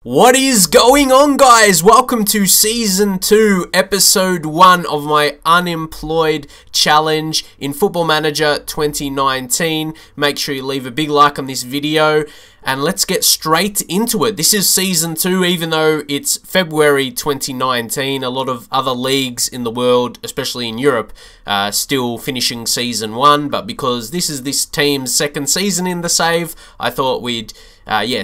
What is going on, guys? Welcome to Season 2, Episode 1 of my Unemployed Challenge in Football Manager 2019. Make sure you leave a big like on this video, and let's get straight into it. This is Season 2, even though it's February 2019. A lot of other leagues in the world, especially in Europe, still finishing Season 1, but because this is this team's second season in the save, I thought we'd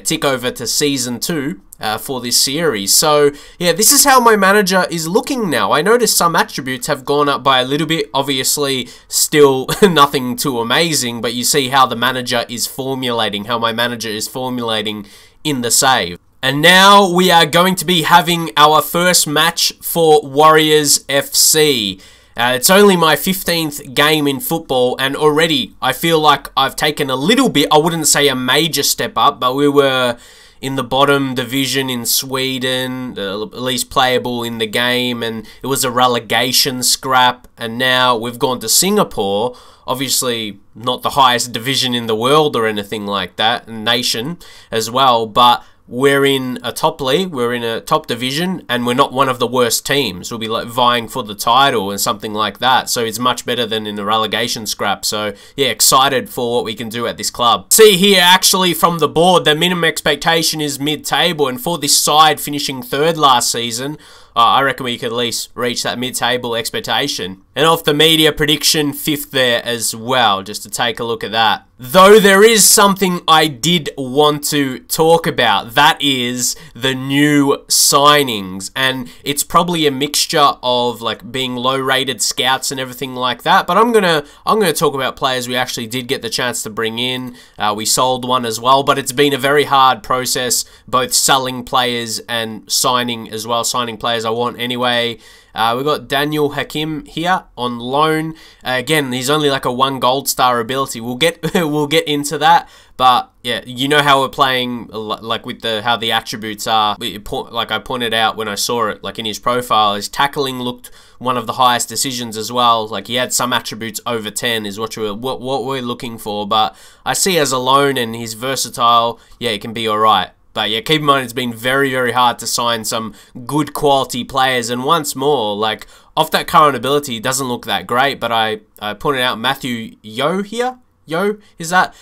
tick over to Season 2 for this series. So yeah, this is how my manager is looking now. I noticed some attributes have gone up by a little bit. Obviously still nothing too amazing, but you see how the manager is formulating, how my manager is formulating in the save. And now we are going to be having our first match for Warriors FC. It's only my 15th game in football, and already I feel like I've taken a little bit, I wouldn't say a major step up, but we were in the bottom division in Sweden, at least playable in the game, and it was a relegation scrap, and now we've gone to Singapore, obviously not the highest division in the world or anything like that, nation as well, but we're in a top league, we're in a top division, and we're not one of the worst teams. We'll be like vying for the title and something like that. So it's much better than in a relegation scrap. So yeah, excited for what we can do at this club. See here, actually from the board, the minimum expectation is mid-table, and for this side finishing third last season, I reckon we could at least reach that mid-table expectation. And off the media prediction, 5th there as well, just to take a look at that. Though there is something I did want to talk about, that is the new signings. And it's probably a mixture of like being low-rated scouts and everything like that. But I'm gonna talk about players we actually did get the chance to bring in. We sold one as well, but it's been a very hard process, both selling players and signing as well, signing players I want anyway. We've got Daniel Hakim here on loan. Again, he's only like a 1 gold star ability. We'll get into that, but yeah, you know how we're playing, like with how the attributes are. Like I pointed out when I saw it, like in his profile, his tackling looked one of the highest decisions as well. Like he had some attributes over 10 is what we're looking for. But I see as a loan and he's versatile, yeah, it can be alright. But yeah, keep in mind it's been very, very hard to sign some good quality players. And once more, like off that current ability, it doesn't look that great. But I pointed out Matthew Yo here. Yo, is that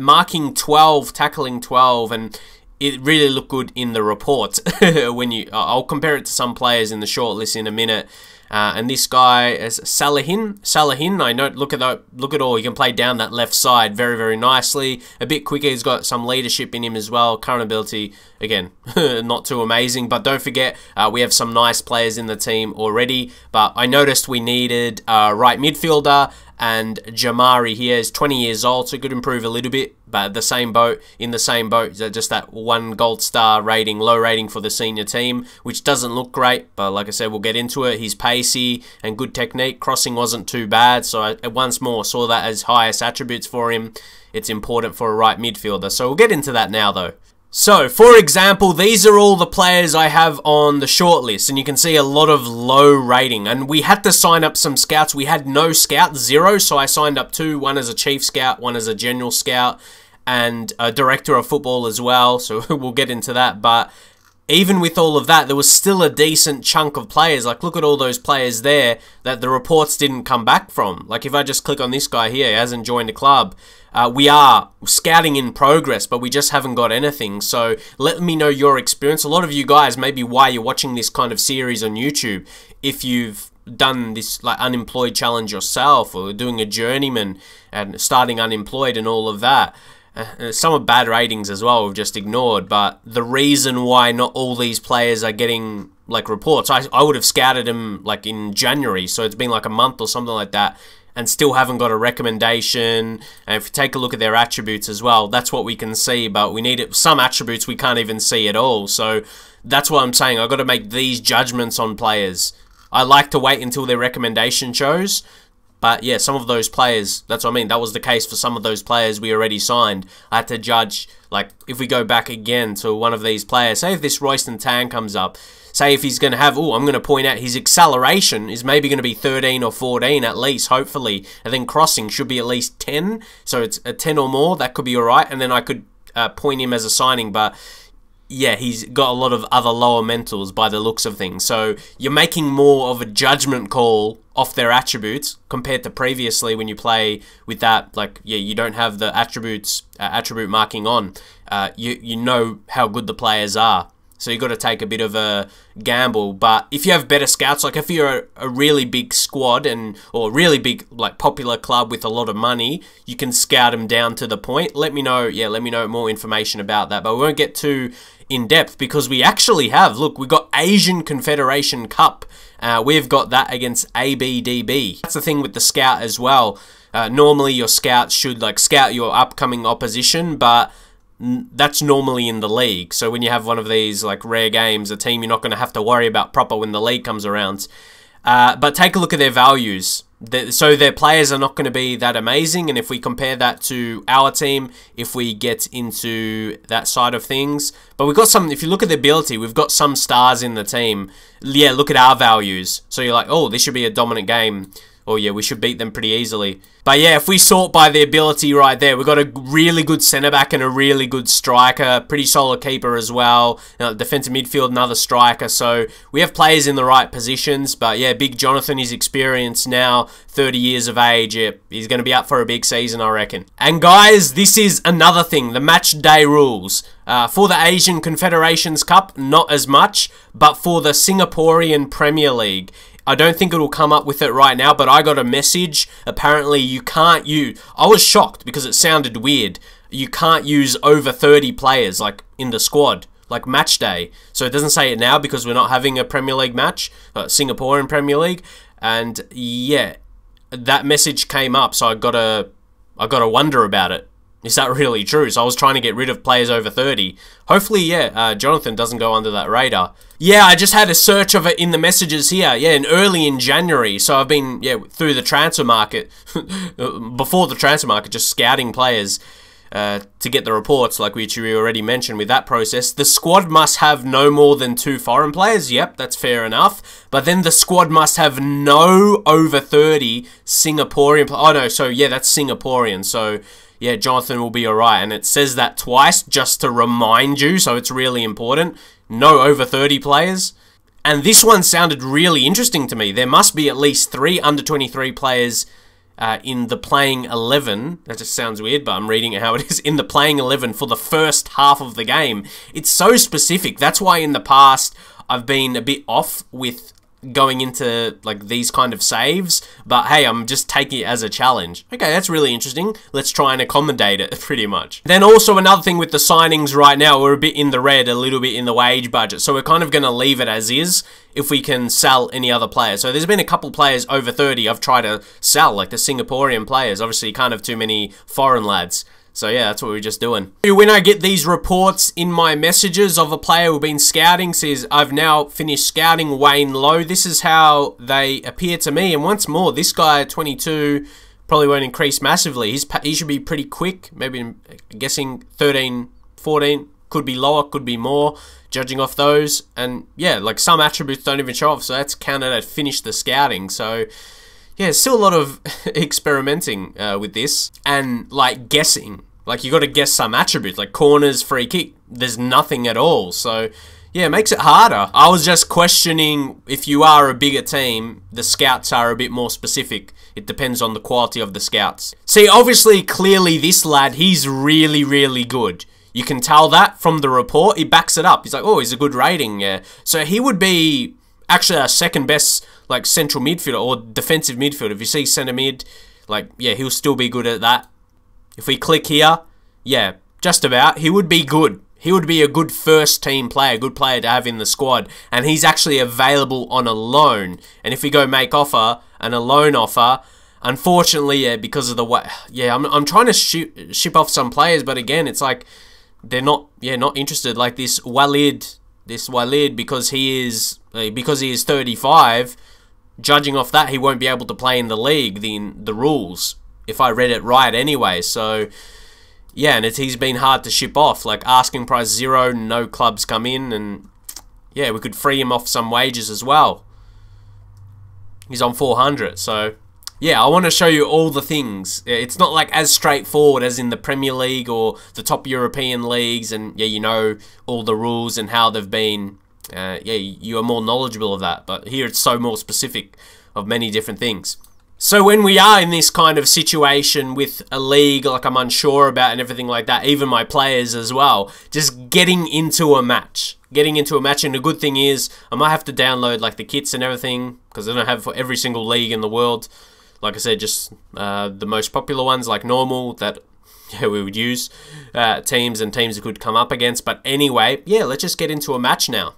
marking 12, tackling 12, and it really looked good in the report. When I'll compare it to some players in the shortlist in a minute. And this guy is Salahin. I know. Look at all. He can play down that left side very, very nicely. A bit quicker. He's got some leadership in him as well. Current ability, again, not too amazing. But don't forget, we have some nice players in the team already. But I noticed we needed a right midfielder. And Jamari here is 20 years old, so could improve a little bit, but in the same boat, just that 1 gold star rating, low rating for the senior team, which doesn't look great, but like I said, we'll get into it. He's pacey and good technique. Crossing wasn't too bad, so I once more saw that as highest attributes for him. It's important for a right midfielder, so we'll get into that now though. So, for example, these are all the players I have on the shortlist, and you can see a lot of low rating, and we had to sign up some scouts. We had no scouts, 0, so I signed up 2, one as a chief scout, one as a general scout, and a director of football as well, so we'll get into that. But even with all of that, there was still a decent chunk of players. Like, look at all those players there that the reports didn't come back from. Like, if I just click on this guy here, he hasn't joined a club. We are scouting in progress, but we just haven't got anything. So let me know your experience. A lot of you guys, maybe why you're watching this kind of series on YouTube, if you've done this like Unemployed challenge yourself, or doing a Journeyman and starting Unemployed and all of that. Some of bad ratings as well we've just ignored, but the reason why not all these players are getting like reports, I would have scouted them like in January, so it's been like a month or something like that, and still haven't got a recommendation. And if you take a look at their attributes as well, that's what we can see, but we need some attributes we can't even see at all. So that's what I'm saying, I've got to make these judgments on players. I like to wait until their recommendation shows. But yeah, some of those players, that's what I mean, that was the case for some of those players we already signed. I had to judge, like, if we go back again to one of these players, say if this Royston Tan comes up, say if he's going to have, I'm going to point out his acceleration is maybe going to be 13 or 14 at least, hopefully, and then crossing should be at least 10, so it's a 10 or more, that could be alright, and then I could point him as a signing, but yeah, he's got a lot of other lower mentals by the looks of things. So you're making more of a judgment call off their attributes compared to previously when you play with that, like, yeah, you don't have the attributes, attribute marking on. You know how good the players are. So you got to take a bit of a gamble. But if you have better scouts, like if you're a really big squad or really big, like, popular club with a lot of money, you can scout them down to the point. Let me know, yeah, let me know more information about that. But we won't get too in depth because we actually have, look, we got Asian Confederation Cup. We've got that against ABDB. That's the thing with the scout as well. Normally your scouts should, like, scout your upcoming opposition, but that's normally in the league. So when you have one of these, like, rare games, a team you're not going to have to worry about proper when the league comes around. But take a look at their values. So their players are not going to be that amazing, and if we compare that to our team, if we get into that side of things, but we've got some, if you look at the ability, we've got some stars in the team. Yeah, look at our values. So you're like, oh, this should be a dominant game. Oh yeah, we should beat them pretty easily. But yeah, if we sort by the ability right there, we've got a really good centre-back and a really good striker. Pretty solid keeper as well. Defensive midfield, another striker. So we have players in the right positions. But yeah, Big Jonathan is experienced now, 30 years of age. Yeah, he's going to be up for a big season, I reckon. And guys, this is another thing, the match day rules. For the Asian Confederations Cup, not as much. But for the Singaporean Premier League, I don't think it'll come up with it right now, but I got a message. Apparently, you can't use... I was shocked because it sounded weird. You can't use over 30 players, like, in the squad, like match day. So it doesn't say it now because we're not having a Premier League match, Singaporean Premier League. And, yeah, that message came up, so I gotta wonder about it. Is that really true? So I was trying to get rid of players over 30. Hopefully, yeah, Jonathan doesn't go under that radar. Yeah, I just had a search of it in the messages here. Yeah, and early in January. So I've been, yeah, through the transfer market, before the transfer market, just scouting players to get the reports, like which we already mentioned with that process. The squad must have no more than 2 foreign players. Yep, that's fair enough. But then the squad must have no over 30 Singaporean. Oh, no, so yeah, that's Singaporean. So yeah, Jonathan will be alright. And it says that twice just to remind you, so it's really important. No over 30 players. And this one sounded really interesting to me. There must be at least 3 under 23 players in the playing 11. That just sounds weird, but I'm reading it how it is. In the playing 11 for the first half of the game. It's so specific. That's why in the past I've been a bit off with going into, like, these kind of saves, but hey, I'm just taking it as a challenge. Okay, that's really interesting. Let's try and accommodate it, pretty much. Then also another thing with the signings right now, we're a bit in the red, a little bit in the wage budget, so we're kind of going to leave it as is if we can sell any other players. So there's been a couple players over 30 I've tried to sell, like the Singaporean players. Obviously, you can't have too many foreign lads. So yeah, that's what we're just doing. When I get these reports in my messages of a player who's been scouting, says, I've now finished scouting Wayne Lowe. This is how they appear to me. And once more, this guy at 22 probably won't increase massively. He should be pretty quick. Maybe, I'm guessing 13, 14. Could be lower, could be more, judging off those. And yeah, like some attributes don't even show off. So that's counted at finish the scouting. So yeah, still a lot of experimenting with this. And like guessing. Like, you got to guess some attributes, like corners, free kick. There's nothing at all. So, yeah, it makes it harder. I was just questioning if you are a bigger team, the scouts are a bit more specific. It depends on the quality of the scouts. See, obviously, clearly, this lad, he's really, really good. You can tell that from the report. He backs it up. He's like, oh, he's a good rating, yeah. So, he would be actually our second best, like, central midfielder or defensive midfielder. If you see centre mid, like, yeah, he'll still be good at that. If we click here, yeah, just about. He would be good. He would be a good first team player, a good player to have in the squad. And he's actually available on a loan. And if we go make offer and a loan offer, unfortunately, yeah, because of the way, yeah, I'm trying to ship off some players, but again, it's like they're not, yeah, not interested. Like this Walid, because he is 35. Judging off that, he won't be able to play in the league. The rules, if I read it right anyway. So yeah, and he's been hard to ship off. Like asking price 0, no clubs come in, and yeah, we could free him off some wages as well. He's on 400, so yeah, I want to show you all the things. It's not like as straightforward as in the Premier League or the top European leagues, and yeah, you know all the rules and how they've been. Yeah, you are more knowledgeable of that, but here it's so more specific of many different things. So when we are in this kind of situation with a league like I'm unsure about and everything like that, even my players as well, just getting into a match. And the good thing is I might have to download like the kits and everything because I don't have for every single league in the world. Like I said, just the most popular ones like normal that we would use, teams that could come up against. But anyway, yeah, let's just get into a match now.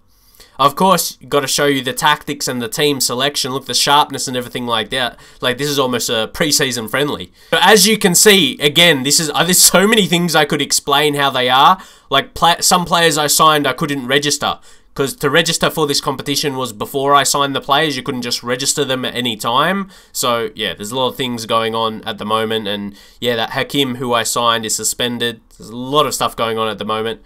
Of course, you've got to show you the tactics and the team selection. Look, the sharpness and everything like that. Like, this is almost a pre-season friendly. But as you can see, again, there's so many things I could explain how they are. Like, some players I signed, I couldn't register. Because to register for this competition was before I signed the players. You couldn't just register them at any time. So, yeah, there's a lot of things going on at the moment. And, yeah, that Hakim who I signed is suspended. There's a lot of stuff going on at the moment.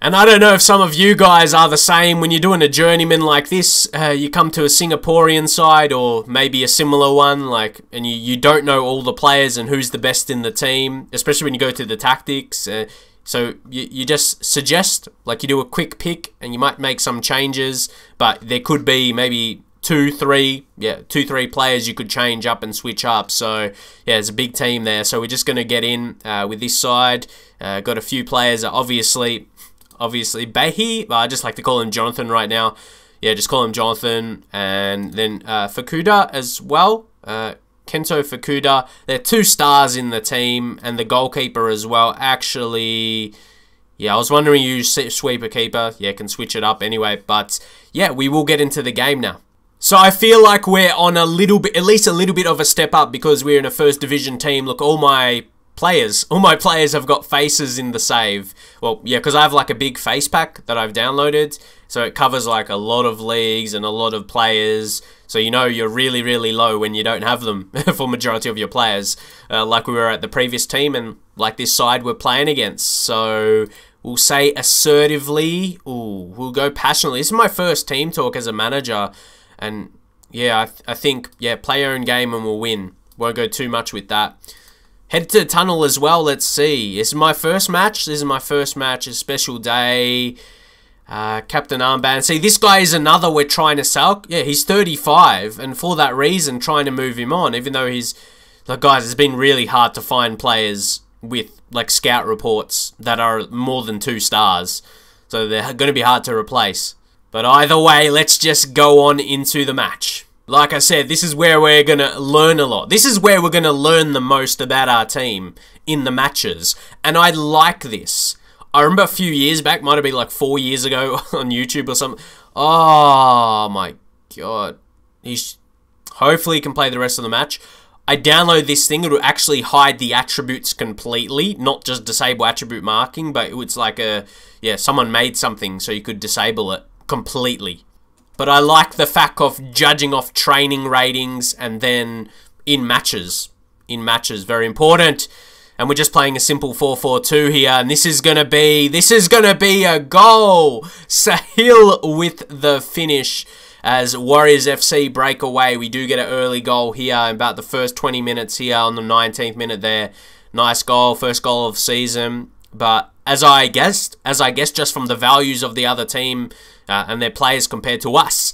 And I don't know if some of you guys are the same. When you're doing a journeyman like this, you come to a Singaporean side or maybe a similar one, like, and you don't know all the players and who's the best in the team, especially when you go to the tactics. So you just suggest, like you do a quick pick and you might make some changes, but there could be maybe two, three players you could change up and switch up. So yeah, it's a big team there. So we're just going to get in with this side. Got a few players that obviously Behi, I just like to call him Jonathan right now. Yeah, just call him Jonathan. And then Fukuda as well. Kento Fukuda. They're 2 stars in the team. And the goalkeeper as well. Actually, yeah, I was wondering you use sweeper keeper. Yeah, can switch it up anyway. But yeah, we will get into the game now. So I feel like we're on a little bit, at least a little bit of a step up because we're in a first division team. Look, all my players have got faces in the save. Well, yeah, because I have like a big face pack that I've downloaded, so it covers like a lot of leagues and a lot of players, so you know you're really, really low when you don't have them for majority of your players, like we were at the previous team and like this side we're playing against. So we'll say assertively, we'll go passionately. This is my first team talk as a manager, and yeah, I think, yeah, play your own game and we'll win. Won't go too much with that. Head to the tunnel as well. Let's see. This is my first match. It's a special day. Captain armband. See, this guy is another we're trying to sell. Yeah, he's 35, and for that reason, trying to move him on. Even though he's, like, guys, it's been really hard to find players with like scout reports that are more than 2 stars. So they're going to be hard to replace. But either way, let's just go on into the match. Like I said, this is where we're going to learn a lot. This is where we're going to learn the most about our team in the matches. And I like this. I remember a few years back, might have been like 4 years ago on YouTube or something. Oh my god. Hopefully he can play the rest of the match. I download this thing, it will actually hide the attributes completely, not just disable attribute marking, but it's like someone made something so you could disable it completely. But I like the fact of judging off training ratings and then in matches. Very important. And we're just playing a simple 4-4-2 here, and this is gonna be a goal. Sahil with the finish as Warriors FC break away. We do get an early goal here in about the first 20 minutes here on the 19th minute there. Nice goal, first goal of the season. But as I guessed, just from the values of the other team and their players compared to us,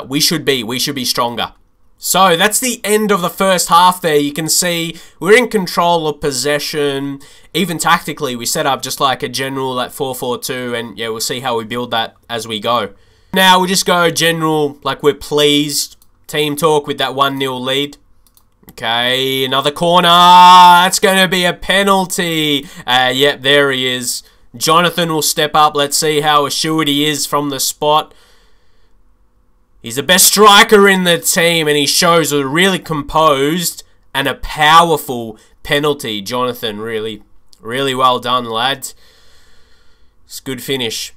we should be stronger. So that's the end of the first half there. You can see we're in control of possession. Even tactically, we set up just like a general like 4-4-2, and yeah, we'll see how we build that as we go. Now we'll just go general, like we're pleased. Team talk with that 1-0 lead. Okay, another corner. That's going to be a penalty. Yep, there he is. Jonathan will step up. Let's see how assured he is from the spot. He's the best striker in the team, and he shows a really composed and a powerful penalty. Jonathan, really, really well done, lad. It's a good finish.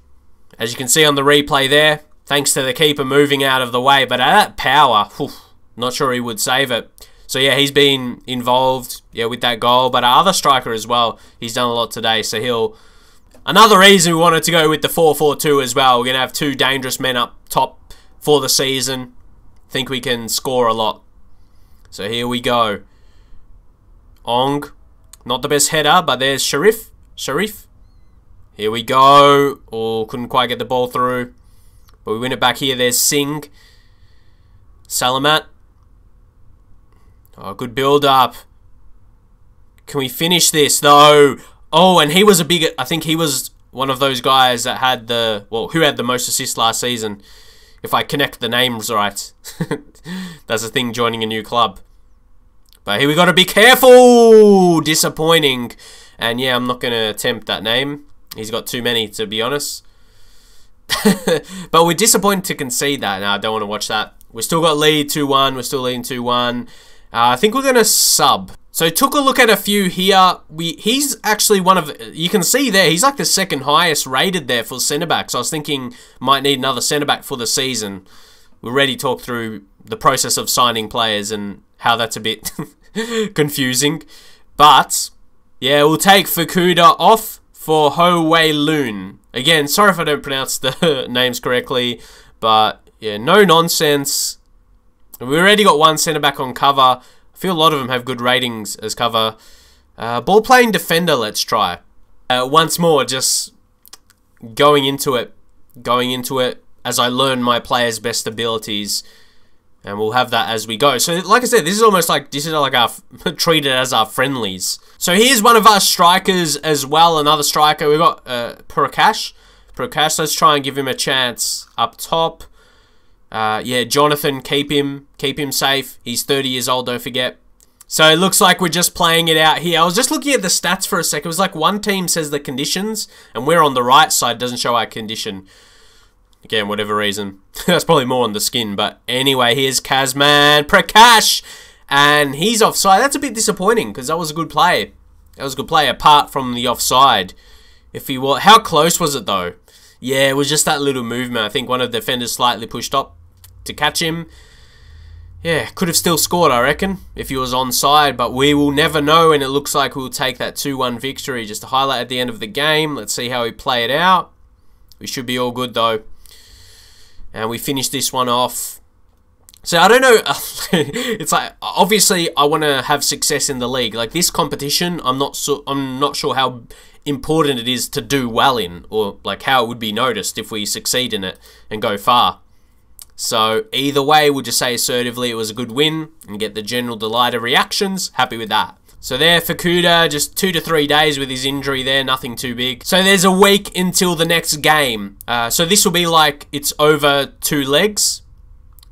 As you can see on the replay there, thanks to the keeper moving out of the way, but at that power, not sure he would save it. So yeah, he's been involved, yeah, with that goal. But our other striker as well, he's done a lot today. So he'll... Another reason we wanted to go with the 4-4-2 as well. We're going to have 2 dangerous men up top for the season. Think we can score a lot. So here we go. Ong. Not the best header, but there's Sharif. Here we go. Oh, couldn't quite get the ball through. But we win it back here. There's Singh. Salamat. Oh, good build up. Can we finish this though? Oh, and he was I think he was one of those guys that had who had the most assists last season. If I connect the names right. That's the thing, joining a new club. But here we got to be careful. Disappointing. And yeah, I'm not going to attempt that name. He's got too many, to be honest. But we're disappointed to concede that. No, I don't want to watch that. We still got lead 2-1. We're still leading 2-1. I think we're going to sub. So took a look at a few here. He's actually one of... You can see there, he's like the second highest rated there for centre-back. So I was thinking might need another centre-back for the season. We already talked through the process of signing players and how that's a bit confusing. But, yeah, we'll take Fukuda off for Ho Wei Loon. Again, sorry if I don't pronounce the names correctly. But, yeah, no nonsense. We already got one centre-back on cover. I feel a lot of them have good ratings as cover. Ball-playing defender, let's try. Once more, just going into it as I learn my players' best abilities. And we'll have that as we go. So, like I said, this is almost like, our, treated as our friendlies. So, here's one of our strikers as well. Another striker. We've got Prakash. Let's try and give him a chance up top. Yeah, Jonathan, keep him safe. He's 30 years old, don't forget. So, it looks like we're just playing it out here. I was just looking at the stats for a sec. It was like one team says the conditions, and we're on the right side. Doesn't show our condition. Again, whatever reason. That's probably more on the skin. But anyway, here's Kazman Prakash. And he's offside. That's a bit disappointing because that was a good play. That was a good play apart from the offside. If he was, how close was it though? Yeah, it was just that little movement. I think one of the defenders slightly pushed up to catch him. Yeah, could have still scored, I reckon, if he was onside. But we will never know. And it looks like we'll take that 2-1 victory. Just a highlight at the end of the game. Let's see how we play it out. We should be all good though. And we finish this one off. So, I don't know. It's like, obviously, I want to have success in the league. Like, this competition, I'm not sure how important it is to do well in. Or, like, how it would be noticed if we succeed in it and go far. So, either way, we'll just say assertively it was a good win. And get the general delighted reactions. Happy with that. So there, Fukuda, just 2 to 3 days with his injury there, nothing too big. So there's a week until the next game. So this will be like, it's over 2 legs.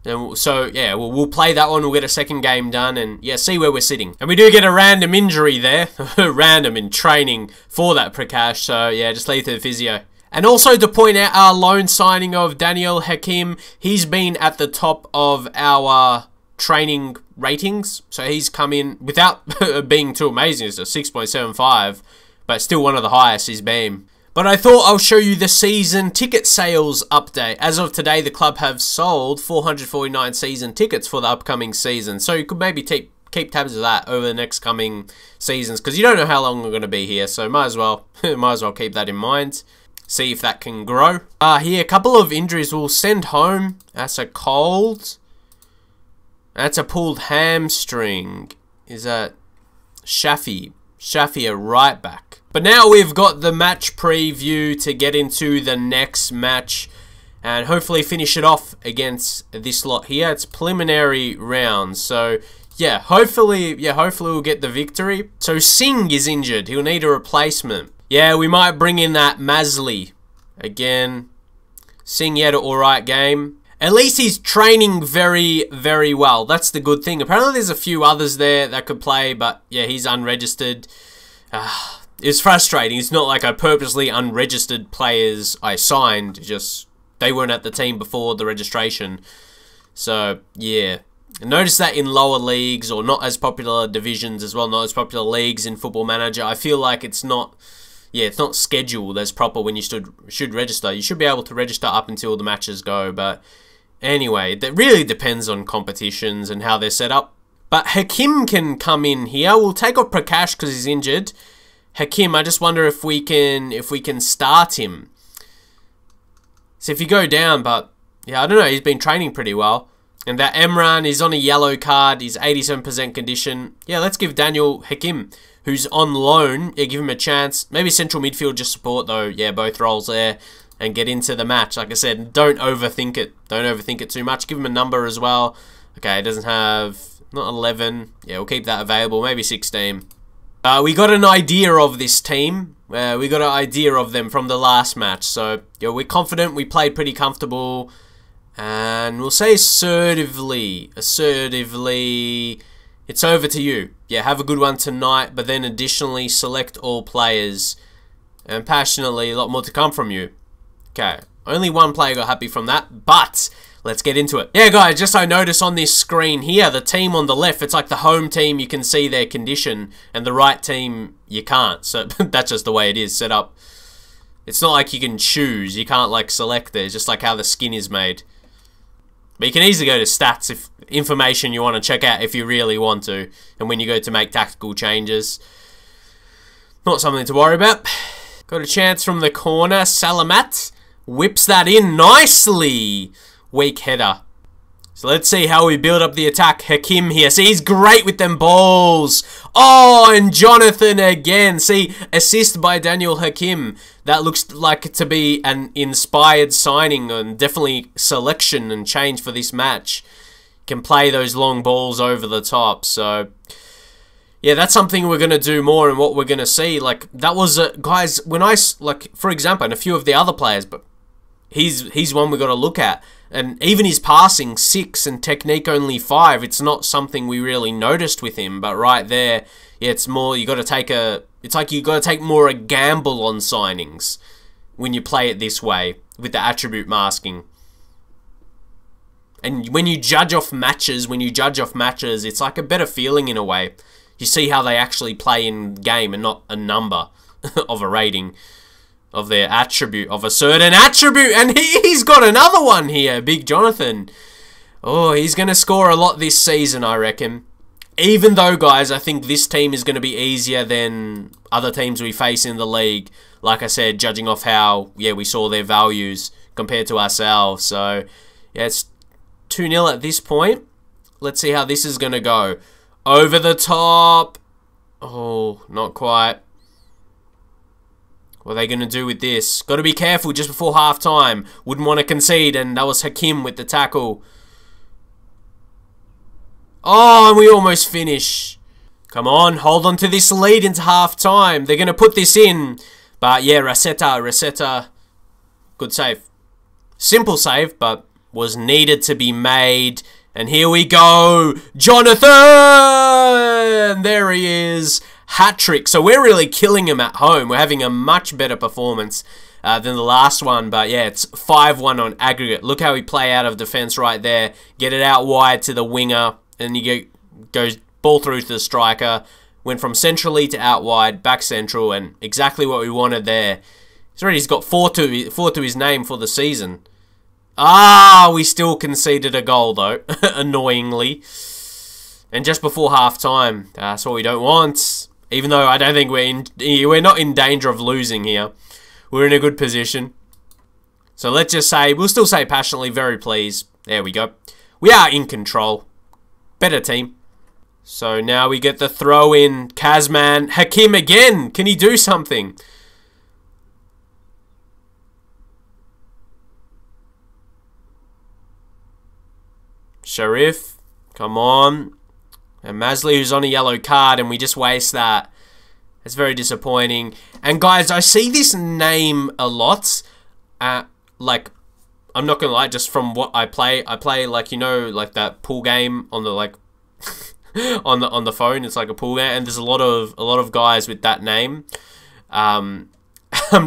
And so, yeah, we'll play that one, we'll get a second game done, and yeah, see where we're sitting. And we do get a random injury there, random in training for that Prakash, so yeah, just leave to the physio. And also to point out our loan signing of Daniel Hakim, he's been at the top of our training ratings, so he's come in without being too amazing. It's a 6.75, but still one of the highest he's been. But I thought I'll show you the season ticket sales update. As of today, the club have sold 449 season tickets for the upcoming season, so you could maybe keep tabs of that over the next coming seasons, because you don't know how long we're going to be here, so might as well keep that in mind. See if that can grow. Here, a couple of injuries. We'll send home. That's a cold. That's a pulled hamstring. Is that Shafi? Shafi, a right back. But now we've got the match preview to get into the next match and hopefully finish it off against this lot here. It's preliminary rounds, so yeah, hopefully we'll get the victory. So Singh is injured. He'll need a replacement. Yeah, we might bring in that Masley again. Singh had an alright game. At least he's training very, very well. That's the good thing. Apparently there's a few others there that could play, but yeah, he's unregistered. It's frustrating. It's not like I purposely unregistered players I signed. Just, they weren't at the team before the registration. So, yeah. Notice that in lower leagues or not as popular divisions as well, not as popular leagues in Football Manager, I feel like it's not... Yeah, it's not scheduled as proper when you should register. You should be able to register up until the matches go, but... Anyway, that really depends on competitions and how they're set up. But Hakim can come in here. We'll take off Prakash because he's injured. Hakim, I just wonder if we can start him. So if you go down, but yeah, I don't know. He's been training pretty well. And that Emran is on a yellow card. He's 87% condition. Yeah, let's give Daniel Hakim, who's on loan, yeah, give him a chance. Maybe central midfield just support, though. Yeah, both roles there. And get into the match. Like I said, don't overthink it. Don't overthink it too much. Give him a number as well. Okay, it doesn't have... Not 11. Yeah, we'll keep that available. Maybe 16. We got an idea of this team. We got an idea of them from the last match. So, yeah, we're confident. We played pretty comfortable. And we'll say assertively, it's over to you. Yeah, have a good one tonight, but then additionally select all players. And passionately, a lot more to come from you. Okay, only one player got happy from that, but let's get into it. Yeah, guys, just I noticed on this screen here, the team on the left, it's like the home team, you can see their condition, and the right team, you can't. So that's just the way it is set up. It's not like you can choose. You can't, like, select it. It's just like how the skin is made. But you can easily go to stats if information you want to check out if you really want to. And when you go to make tactical changes. Not something to worry about. Got a chance from the corner. Salamat whips that in nicely. Weak header. So let's see how we build up the attack. Hakim here. See, he's great with them balls. Oh, and Jonathan again. See, assist by Daniel Hakim. That looks like to be an inspired signing and definitely selection and change for this match. Can play those long balls over the top. So, yeah, that's something we're going to do more and what we're going to see. Like, that was, guys, when I, like, for example, and a few of the other players, but he's one we got to look at. And even his passing, 6 and technique only 5. It's not something we really noticed with him. But right there, yeah, it's more, you got to take a, it's like you got to take more a gamble on signings when you play it this way with the attribute masking. And when you judge off matches, it's like a better feeling in a way. You see how they actually play in game and not a number of a rating. Of their attribute, of a certain attribute, and he's got another one here, Big Jonathan. Oh, he's going to score a lot this season, I reckon. Even though, guys, I think this team is going to be easier than other teams we face in the league. Like I said, judging off how, yeah, we saw their values compared to ourselves. So, yeah, it's 2-0 at this point. Let's see how this is going to go. Over the top. Oh, not quite. What are they going to do with this? Got to be careful just before half-time. Wouldn't want to concede, and that was Hakim with the tackle. Oh, and we almost finish. Come on, hold on to this lead into half-time. They're going to put this in. But, yeah, Raseta. Good save. Simple save, but was needed to be made. And here we go. Jonathan! There he is. Hat-trick. So we're really killing him at home. We're having a much better performance than the last one. But yeah, it's 5-1 on aggregate. Look how we play out of defense right there. Get it out wide to the winger. And you goes ball through to the striker. Went from centrally to out wide, back central. And exactly what we wanted there. He's got 4 to his name for the season. Ah, we still conceded a goal though. Annoyingly. And just before half-time. That's what we don't want. Even though I don't think we're not in danger of losing here. We're in a good position. So let's just say, we'll still say passionately, very pleased. There we go. We are in control. Better team. So now we get the throw in. Kazman. Hakim again. Can he do something? Sharif. Come on. And Masley, who's on a yellow card, and we just waste that. It's very disappointing. And guys, I see this name a lot. Like, I'm not gonna lie, just from what I play like, you know, like that pool game on the like on the phone. It's like a pool game, and there's a lot of guys with that name. I'm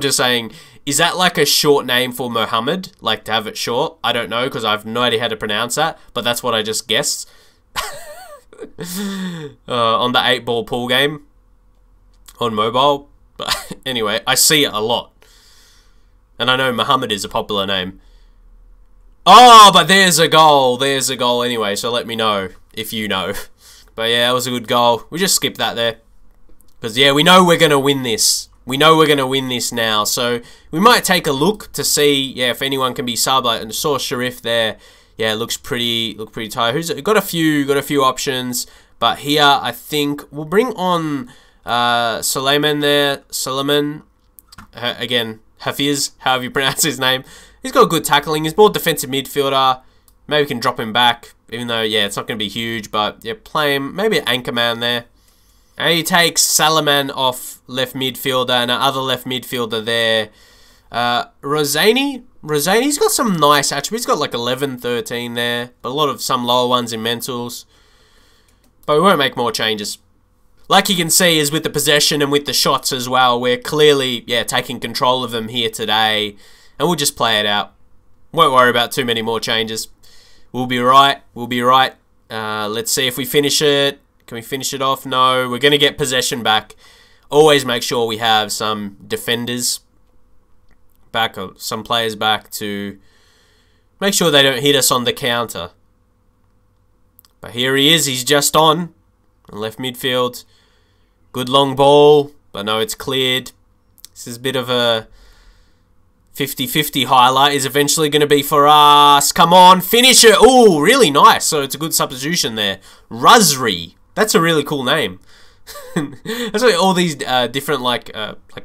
just saying, is that like a short name for Mohammed? Like to have it short? I don't know, because I have no idea how to pronounce that, but that's what I just guessed. On the 8-ball pool game on mobile. But anyway, I see it a lot. And I know Muhammad is a popular name. Oh, but there's a goal. There's a goal anyway, so let me know if you know. But yeah, that was a good goal. We just skipped that there. Because yeah, we know we're going to win this. We know we're going to win this now. So we might take a look to see, yeah, if anyone can be subbed. I saw Sharif there. yeah, look pretty tight. Who's got a few options, but here I think we'll bring on Suleiman there. Suleiman, again, Hafiz, however you pronounce his name. He's got good tackling. He's more defensive midfielder. Maybe we can drop him back, even though, yeah, it's not going to be huge, but yeah, play him. Maybe an anchor man there. And he takes Salaman off left midfielder and another left midfielder there. Rosani's got some nice attributes. He's got like 11, 13 there, but some lower ones in mentals. But we won't make more changes. Like you can see is with the possession and with the shots as well, we're clearly, yeah, taking control of them here today. And we'll just play it out. Won't worry about too many more changes. We'll be right. We'll be right. Let's see if we finish it. Can we finish it off? No. We're going to get possession back. Always make sure we have some defenders back, or some players back to make sure they don't hit us on the counter. But here he is. He's just on left midfield. Good long ball, but no, it's cleared. This is a bit of a 50-50 highlight. Is eventually going to be for us. Come on, finish it. Oh, really nice. So it's a good substitution there. Ruzri. That's a really cool name. That's why all these different like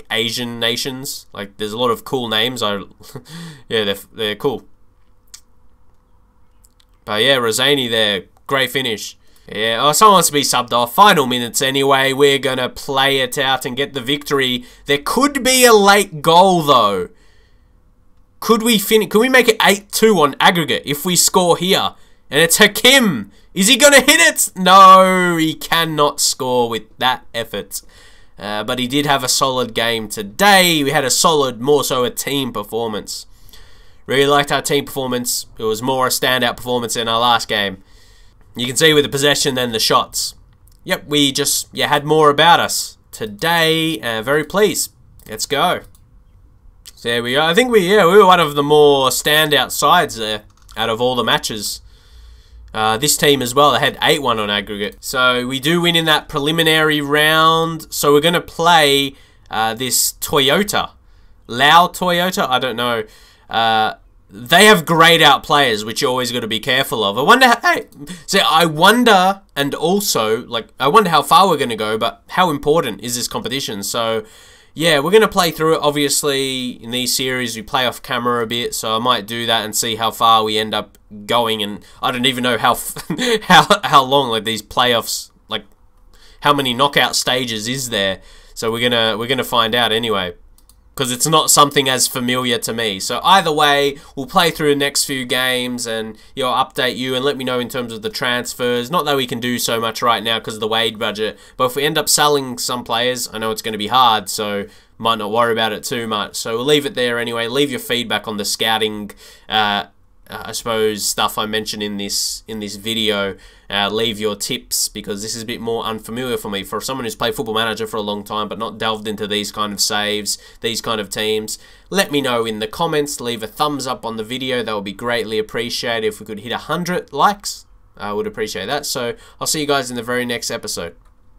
Asian nations, like there's a lot of cool names. Yeah, they're cool. But yeah, Rosani there, great finish. Yeah, oh, someone wants to be subbed off. Final minutes anyway. We're gonna play it out and get the victory. There could be a late goal though. Could we make it 8-2 on aggregate if we score here? And it's Hakim. Is he gonna hit it? No, he cannot score with that effort. But he did have a solid game today. We had a solid, more so a team performance. Really liked our team performance. It was more a standout performance in our last game. You can see with the possession and the shots. Yep, we just had more about us today. Very pleased. Let's go. So there we go. I think we were one of the more standout sides there out of all the matches. This team as well, they had 8-1 on aggregate. So we do win in that preliminary round. So we're going to play this Toyota. Lao Toyota? I don't know. They have grayed out players, which you always got to be careful of. I wonder, I wonder, and also, like, I wonder how far we're going to go, but how important is this competition? So, yeah, we're going to play through it. Obviously, in these series, we play off camera a bit, so I might do that and see how far we end up going. And I don't even know how how long, like, these playoffs, like, how many knockout stages is there. So we're gonna find out anyway, because it's not something as familiar to me. So either way, we'll play through the next few games and update you and let me know in terms of the transfers. Not that we can do so much right now because of the wage budget, but if we end up selling some players, I know it's going to be hard, so might not worry about it too much. So we'll leave it there anyway. Leave your feedback on the scouting, I suppose, stuff I mentioned in this video. Leave your tips, because this is a bit more unfamiliar for me. For someone who's played Football Manager for a long time but not delved into these kind of saves, these kind of teams, let me know in the comments. Leave a thumbs up on the video. That would be greatly appreciated. If we could hit 100 likes, I would appreciate that. So I'll see you guys in the very next episode.